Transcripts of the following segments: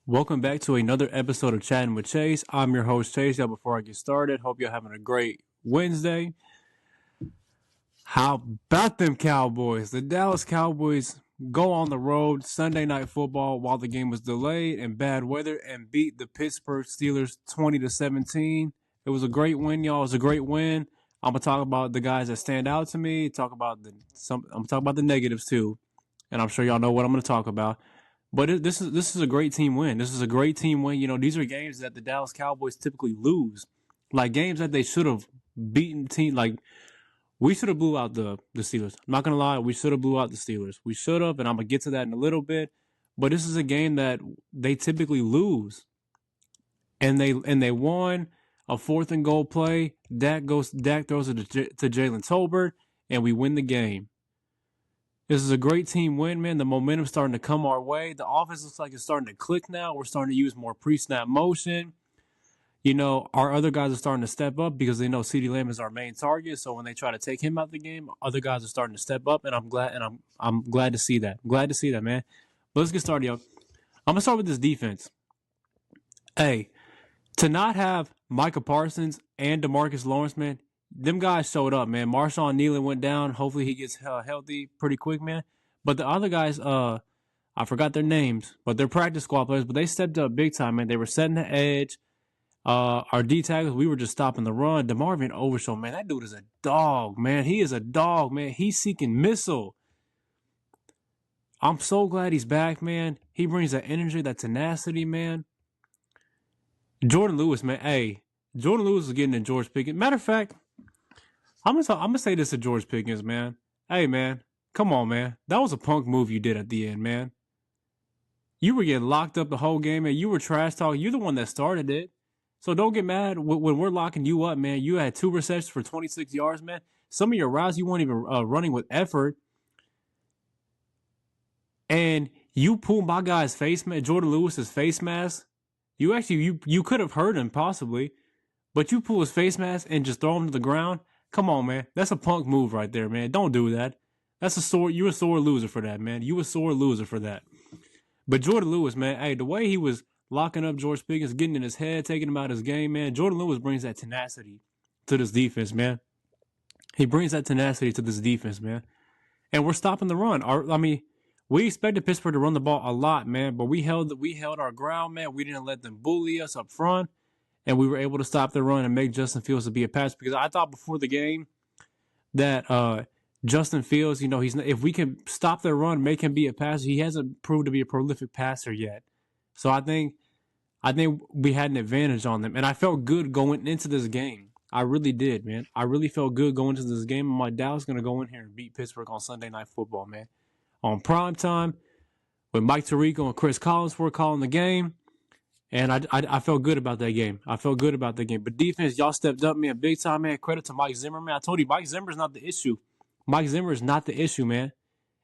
Welcome back to another episode of Chatting with Chase. I'm your host, Chase. Y'all, before I get started, hope you're having a great Wednesday. How about them Cowboys? The Dallas Cowboys go on the road Sunday Night Football while the game was delayed and bad weather and beat the Pittsburgh Steelers 20-17. It was a great win, y'all. It was a great win. I'm gonna talk about the guys that stand out to me. I'm gonna talk about the negatives too, and I'm sure y'all know what I'm gonna talk about. But this is a great team win. This is a great team win. You know, these are games that the Dallas Cowboys typically lose, like games that they should have beaten team. Like we should have blew out the Steelers. I'm not gonna lie, we should have blew out the Steelers. We should have, and I'm gonna get to that in a little bit. But this is a game that they typically lose, and they won a 4th-and-goal play. Dak throws it to Jalen Tolbert, and we win the game. This is a great team win, man. The momentum's starting to come our way. The offense looks like it's starting to click now. We're starting to use more pre-snap motion. You know, our other guys are starting to step up because they know CeeDee Lamb is our main target. So when they try to take him out of the game, other guys are starting to step up, and I'm glad to see that. I'm glad to see that, man. But let's get started, yo. I'm gonna start with this defense. Hey, to not have Micah Parsons and DeMarcus Lawrence, man, them guys showed up, man. Marshawn Nealon went down. Hopefully he gets healthy pretty quick, man. But the other guys, I forgot their names, but they're practice squad players. But they stepped up big time, man. They were setting the edge. Our D tackles, we were just stopping the run. DeMarvin Overshow, man, that dude is a dog, man. He is a dog, man. He's seeking missile. I'm so glad he's back, man. He brings that energy, that tenacity, man. Jordan Lewis, man. Hey, Jordan Lewis is getting in George Pickens. Matter of fact, I'm gonna say this to George Pickens, man. Hey, man, come on, man. That was a punk move you did at the end, man. You were getting locked up the whole game, man. You were trash talking. You're the one that started it. So don't get mad when we're locking you up, man. You had 2 receptions for 26 yards, man. Some of your routes you weren't even running with effort. And you pulled my guy's face mask, Jordan Lewis's face mask. You could have hurt him possibly, but you pull his face mask and just throw him to the ground. Come on, man. That's a punk move right there, man. Don't do that. You're a sore loser for that, man. You a sore loser for that. But Jordan Lewis, man, hey, the way he was locking up George Pickens, getting in his head, taking him out of his game, man. Jordan Lewis brings that tenacity to this defense, man. He brings that tenacity to this defense, man. And we're stopping the run. We expected Pittsburgh to run the ball a lot, man, but we held our ground, man. We didn't let them bully us up front. And we were able to stop the run and make Justin Fields to be a pass, because I thought before the game that Justin Fields, you know, if we can stop their run, make him be a passer, he hasn't proved to be a prolific passer yet. So I think we had an advantage on them, and I felt good going into this game. I really did, man. I really felt good going into this game. I'm like, Dallas going to go in here and beat Pittsburgh on Sunday Night Football, man. On prime time, with Mike Tirico and Chris Collins were calling the game. And I felt good about that game. But defense, y'all stepped up, man, big time, man. Credit to Mike Zimmer, man. I told you, Mike Zimmer's not the issue. Mike Zimmer is not the issue, man.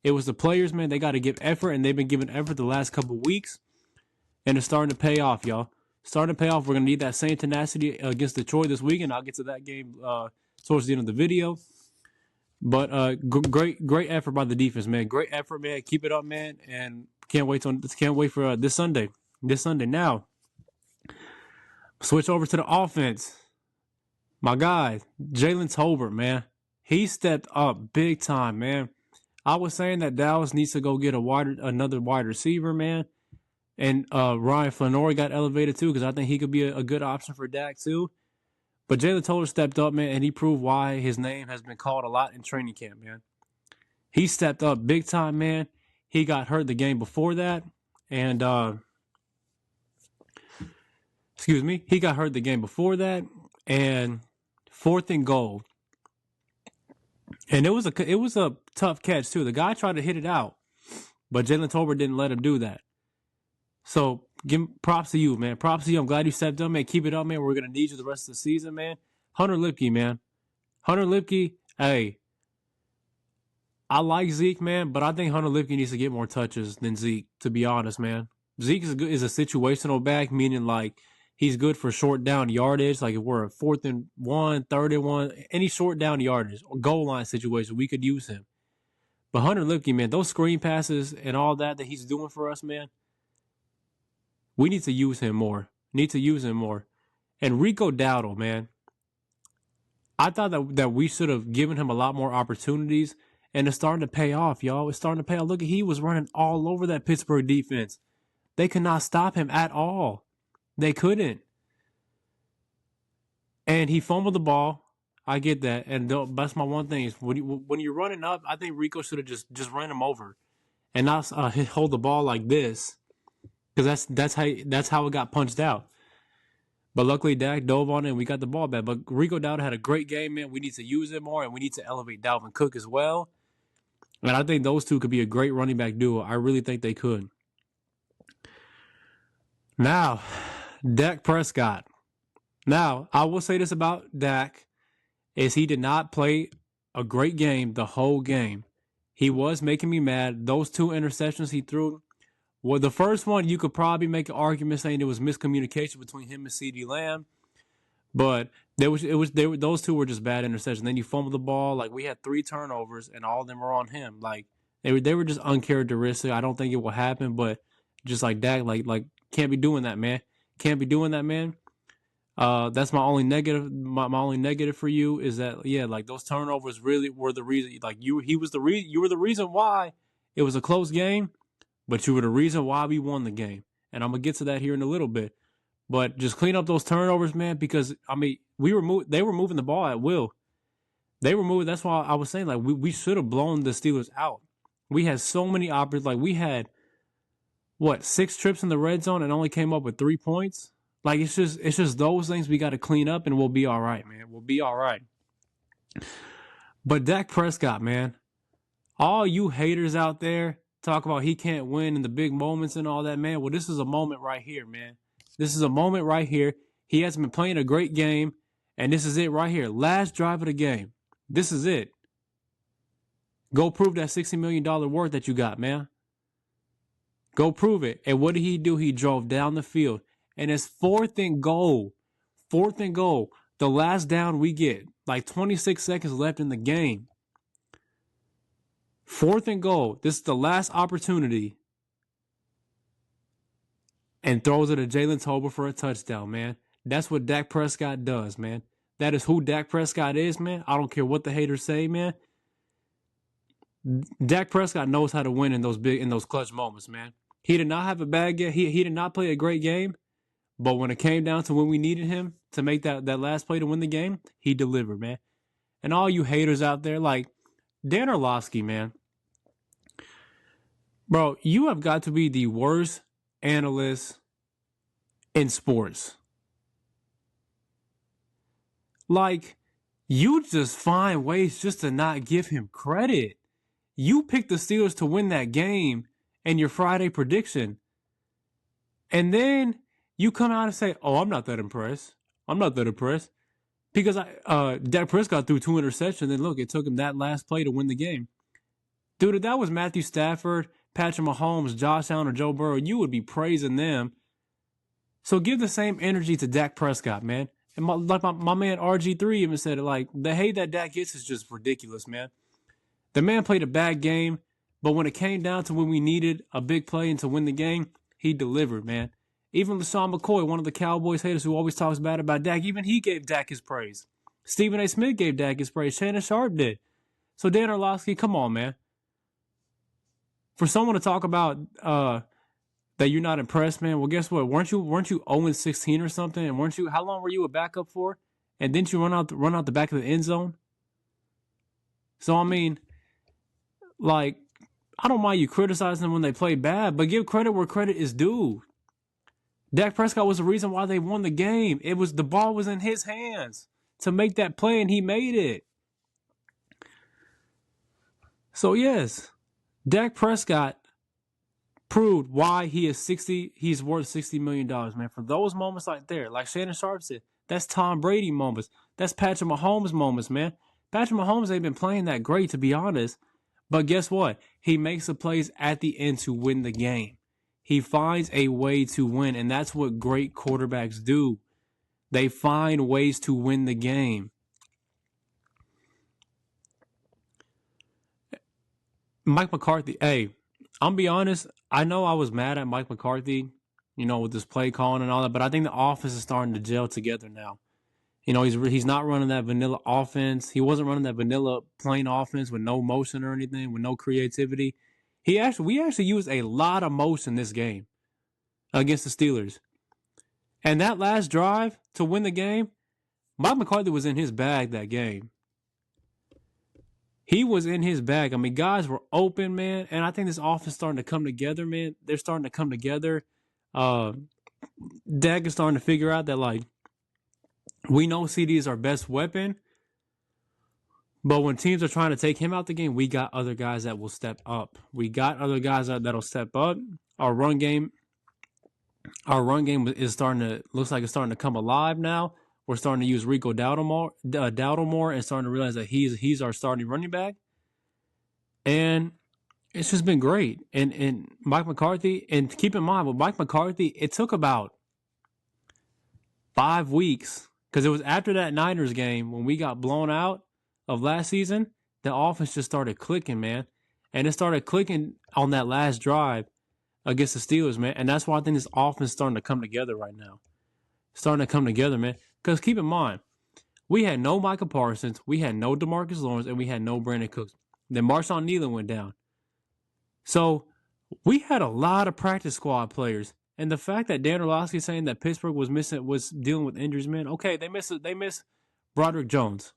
It was the players, man. They got to give effort, and they've been giving effort the last couple of weeks. And it's starting to pay off, y'all. Starting to pay off. We're going to need that same tenacity against Detroit this weekend. I'll get to that game towards the end of the video. But great effort by the defense, man. Great effort, man. Keep it up, man. And can't wait for this Sunday. Now, switch over to the offense. My guy, Jalen Tolbert, man. He stepped up big time, man. I was saying that Dallas needs to go get another wide receiver, man. And Ryan Flannery got elevated too, because I think he could be a good option for Dak too. But Jalen Tolbert stepped up, man, and he proved why his name has been called a lot in training camp, man. He stepped up big time, man. He got hurt the game before that. And he got hurt the game before that, and 4th and goal. And it was a tough catch too. The guy tried to hit it out, but Jalen Tolbert didn't let him do that. So give props to you, man. Props to you. I'm glad you stepped up, man. Keep it up, man. We're gonna need you the rest of the season, man. Hunter Lipke, man. Hunter Lipke, hey. I like Zeke, man, but I think Hunter Lipke needs to get more touches than Zeke, to be honest, man. Zeke is a situational back, meaning like he's good for short down yardage. Like if we're a 4th and 1, 3rd and 1, any short down yardage or goal line situation, we could use him. But Hunter Lipke, man, those screen passes and all that he's doing for us, man. We need to use him more. Need to use him more. And Rico Dowdle, man, I thought that we should have given him a lot more opportunities, and it's starting to pay off, y'all. It's starting to pay off. Look, he was running all over that Pittsburgh defense. They could not stop him at all. They couldn't. And he fumbled the ball. I get that, and that's my one thing is when you're running up, I think Rico should have just ran him over and not hold the ball like this, because that's how it got punched out. But luckily, Dak dove on it and we got the ball back. But Rico Dowdle had a great game, man. We need to use it more, and we need to elevate Dalvin Cook as well. And I think those two could be a great running back duo. I really think they could. Now, Dak Prescott. Now, I will say this about Dak, is he did not play a great game the whole game. He was making me mad. Those 2 interceptions he threw, well, the first one, you could probably make an argument saying there was miscommunication between him and CeeDee Lamb, but those 2 were just bad interceptions. Then you fumbled the ball. Like, we had 3 turnovers, and all of them were on him. Like, they were just uncharacteristic. I don't think it will happen, but just like Dak, like can't be doing that, man. Can't be doing that, man. That's my only negative. My only negative for you is that, yeah, like those turnovers really were the reason. Like you were the reason why it was a close game, but you were the reason why we won the game. And I'm gonna get to that here in a little bit. But just clean up those turnovers, man, because I mean they were moving the ball at will. They were moving. That's why I was saying like we should have blown the Steelers out. We had so many opportunities. Like we had 6 trips in the red zone and only came up with 3 points. Like, it's just those things we got to clean up, and we'll be all right, man. We'll be all right. But Dak Prescott, man, all you haters out there talk about he can't win in the big moments and all that, man. Well, this is a moment right here, man. This is a moment right here. He hasn't been playing a great game, and this is it right here. Last drive of the game. This is it. Go prove that $60 million worth that you got, man. Go prove it. And what did he do? He drove down the field. And it's 4th and goal. 4th and goal. The last down we get. Like 26 seconds left in the game. 4th and goal. This is the last opportunity. And throws it to Jalen Tolbert for a touchdown, man. That's what Dak Prescott does, man. That is who Dak Prescott is, man. I don't care what the haters say, man. Dak Prescott knows how to win in those clutch moments, man. He did not have a bad game. He did not play a great game. But when it came down to when we needed him to make that last play to win the game, he delivered, man. And all you haters out there, like Dan Orlovsky, man. Bro, you have got to be the worst analyst in sports. Like, you just find ways just to not give him credit. You picked the Steelers to win that game in your Friday prediction. And then you come out and say, oh, I'm not that impressed. I'm not that impressed. Because Dak Prescott threw 2 interceptions, and look, it took him that last play to win the game. Dude, if that was Matthew Stafford, Patrick Mahomes, Josh Allen, or Joe Burrow, you would be praising them. So give the same energy to Dak Prescott, man. And my man RG3 even said it, like, the hate that Dak gets is just ridiculous, man. The man played a bad game, but when it came down to when we needed a big play and to win the game, he delivered, man. Even LaShawn McCoy, one of the Cowboys haters who always talks bad about Dak, even he gave Dak his praise. Stephen A. Smith gave Dak his praise. Shannon Sharp did. So Dan Orlovsky, come on, man. For someone to talk about that you're not impressed, man, well, guess what? Weren't you 0-16 or something? And how long were you a backup for? And didn't you run out the back of the end zone? So, I mean, like, I don't mind you criticizing them when they play bad, but give credit where credit is due. Dak Prescott was the reason why they won the game. The ball was in his hands to make that play, and he made it. So yes, Dak Prescott proved why he's worth $60 million, man. For those moments like there, like Shannon Sharp said, that's Tom Brady moments. That's Patrick Mahomes moments, man. Patrick Mahomes ain't been playing that great, to be honest. But guess what? He makes the plays at the end to win the game. He finds a way to win, and that's what great quarterbacks do. They find ways to win the game. Mike McCarthy, hey, I'm be honest, I know I was mad at Mike McCarthy with this play calling and all that. But I think the offense is starting to gel together now. He's not running that vanilla offense. He wasn't running that vanilla plain offense with no motion or anything, with no creativity. We actually used a lot of motion this game against the Steelers. And that last drive to win the game, Mike McCarthy was in his bag that game. He was in his bag. I mean, guys were open, man. And I think this offense is starting to come together, man. They're starting to come together. Dak is starting to figure out that, like, we know CD is our best weapon. But when teams are trying to take him out the game, we got other guys that will step up. We got other guys that'll step up. Our run game is looks like it's starting to come alive now. We're starting to use Rico Dowdle more and starting to realize that he's our starting running back. And it's just been great. And Mike McCarthy, and keep in mind, with Mike McCarthy, it took about 5 weeks, because it was after that Niners game when we got blown out of last season, the offense just started clicking, man. And it started clicking on that last drive against the Steelers, man. And that's why I think this offense is starting to come together right now. Starting to come together, man. Because keep in mind, we had no Micah Parsons, we had no DeMarcus Lawrence, and we had no Brandon Cooks. Then Marshawn Nealon went down. So we had a lot of practice squad players. And the fact that Dan Orlovsky saying that Pittsburgh was dealing with injuries, man. Okay, they miss Broderick Jones.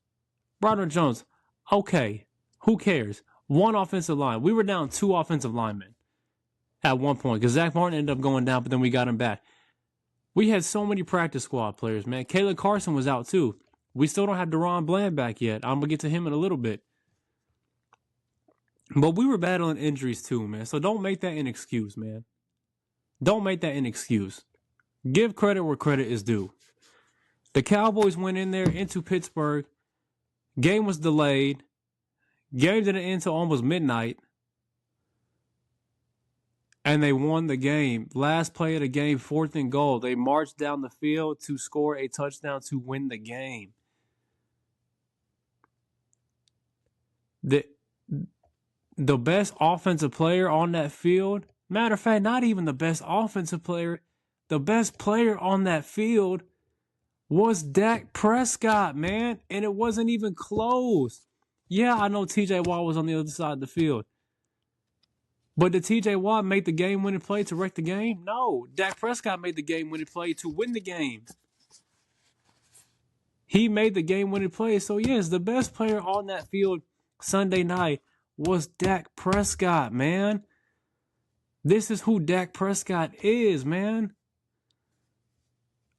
Okay, who cares? One offensive line. We were down 2 offensive linemen at one point because Zach Martin ended up going down, but then we got him back. We had so many practice squad players, man. Caleb Carson was out too. We still don't have Deron Bland back yet. I'm going to get to him in a little bit. But we were battling injuries too, man. So don't make that an excuse, man. Don't make that an excuse. Give credit where credit is due. The Cowboys went in there into Pittsburgh. Game was delayed. Game didn't end until almost midnight. And they won the game. Last play of the game, 4th and goal. They marched down the field to score a touchdown to win the game. The best offensive player on that field, matter of fact, not even the best offensive player, the best player on that field was Dak Prescott, man. And it wasn't even close. Yeah, I know TJ Watt was on the other side of the field. But did TJ Watt make the game-winning play to wreck the game? No. Dak Prescott made the game-winning play to win the game. He made the game-winning play. So, yes, the best player on that field Sunday night was Dak Prescott, man. This is who Dak Prescott is, man.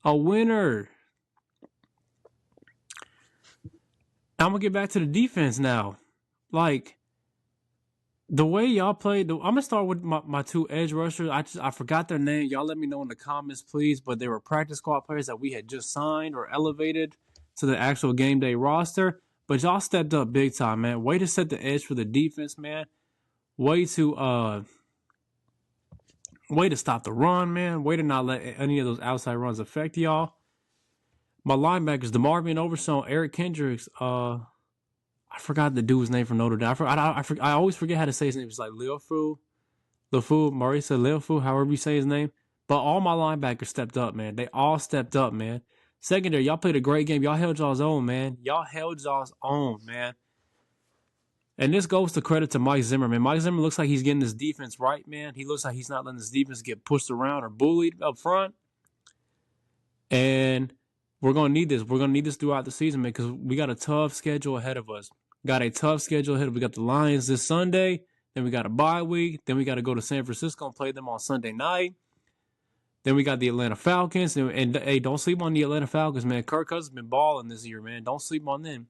A winner. I'm going to get back to the defense now. Like, the way y'all played, I'm going to start with my 2 edge rushers. I forgot their name. Y'all let me know in the comments, please. But they were practice squad players that we had just signed or elevated to the actual game day roster. But y'all stepped up big time, man. Way to set the edge for the defense, man. Way to stop the run, man. Way to not let any of those outside runs affect y'all. My linebackers, DeMarvin Overshown, Eric Kendricks, I forgot the dude's name from Notre Dame. I always forget how to say his name. It's like Leofu, Marisa Leofu, however you say his name. But all my linebackers stepped up, man. They all stepped up, man. Secondary, y'all played a great game. Y'all held y'all's own, man. And this goes to credit to Mike Zimmer, man. Mike Zimmer looks like he's getting this defense right, man. He looks like he's not letting this defense get pushed around or bullied up front. And we're going to need this. We're going to need this throughout the season, man, because we got a tough schedule ahead of us. We got the Lions this Sunday. Then we got a bye week. Then we got to go to San Francisco and play them on Sunday night. Then we got the Atlanta Falcons. And hey, don't sleep on the Atlanta Falcons, man. Kirk Cousins has been balling this year, man. Don't sleep on them.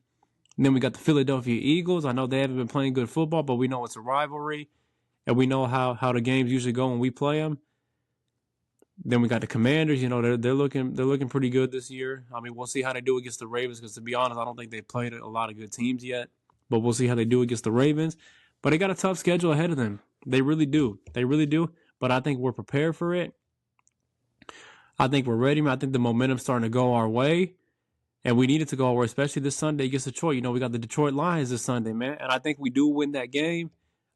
And then we got the Philadelphia Eagles. I know they haven't been playing good football, but we know it's a rivalry. And we know how the games usually go when we play them. Then we got the Commanders. You know, they're looking pretty good this year. I mean, we'll see how they do against the Ravens because, to be honest, I don't think they've played a lot of good teams yet. But we'll see how they do against the Ravens. But they got a tough schedule ahead of them. They really do. But I think we're prepared for it. I think we're ready. I think the momentum's starting to go our way. And we need it to go our way, especially this Sunday against Detroit. You know, we got the Detroit Lions this Sunday, man. And I think we do win that game.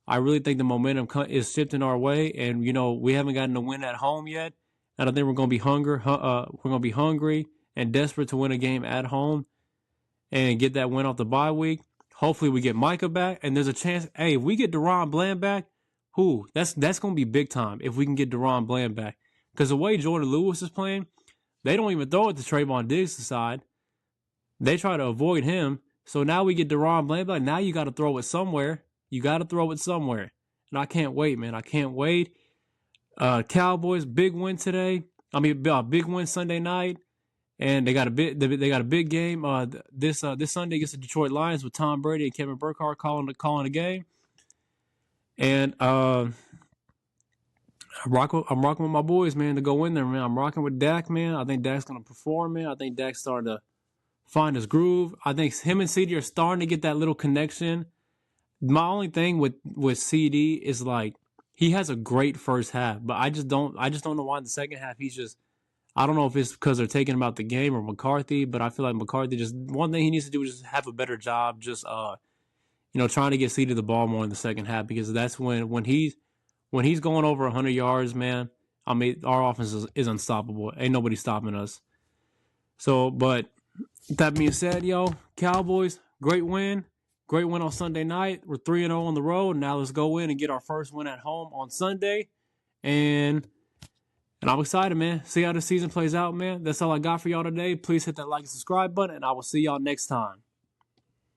I really think the momentum is shifting our way. And, you know, we haven't gotten a win at home yet. and I think we're gonna be hungry and desperate to win a game at home and get that win off the bye week. Hopefully we get Micah back, and there's a chance. Hey, if we get DaRon Bland back, that's gonna be big time if we can get DaRon Bland back. Because the way Jordan Lewis is playing, they don't even throw it to Trayvon Diggs' side. They try to avoid him. So now we get DaRon Bland back. Now you got to throw it somewhere. And I can't wait, man. I can't wait. Cowboys big win today. Big win Sunday night, and they got a big game this Sunday against the Detroit Lions with Tom Brady and Kevin Burkhardt calling the game. And I'm rocking with my boys, man, to go in there, man. I'm rocking with Dak, man. I think Dak's gonna perform, man. I think Dak's starting to find his groove. I think him and CD are starting to get that little connection. My only thing with CD is like he has a great first half, but I just don't know why in the second half he's just, I don't know if it's because they're taking him out the game or McCarthy, but I feel like McCarthy, just one thing he needs to do is just have a better job, just trying to get CD the ball more in the second half, because that's when he's going over 100 yards, man. I mean, our offense is unstoppable. Ain't nobody stopping us. So, but that being said, Cowboys, great win. Great win on Sunday night. We're 3-0 on the road. Now let's go in and get our first win at home on Sunday. And I'm excited, man. See how the season plays out, man. That's all I got for y'all today. Please hit that like and subscribe button, and I will see y'all next time.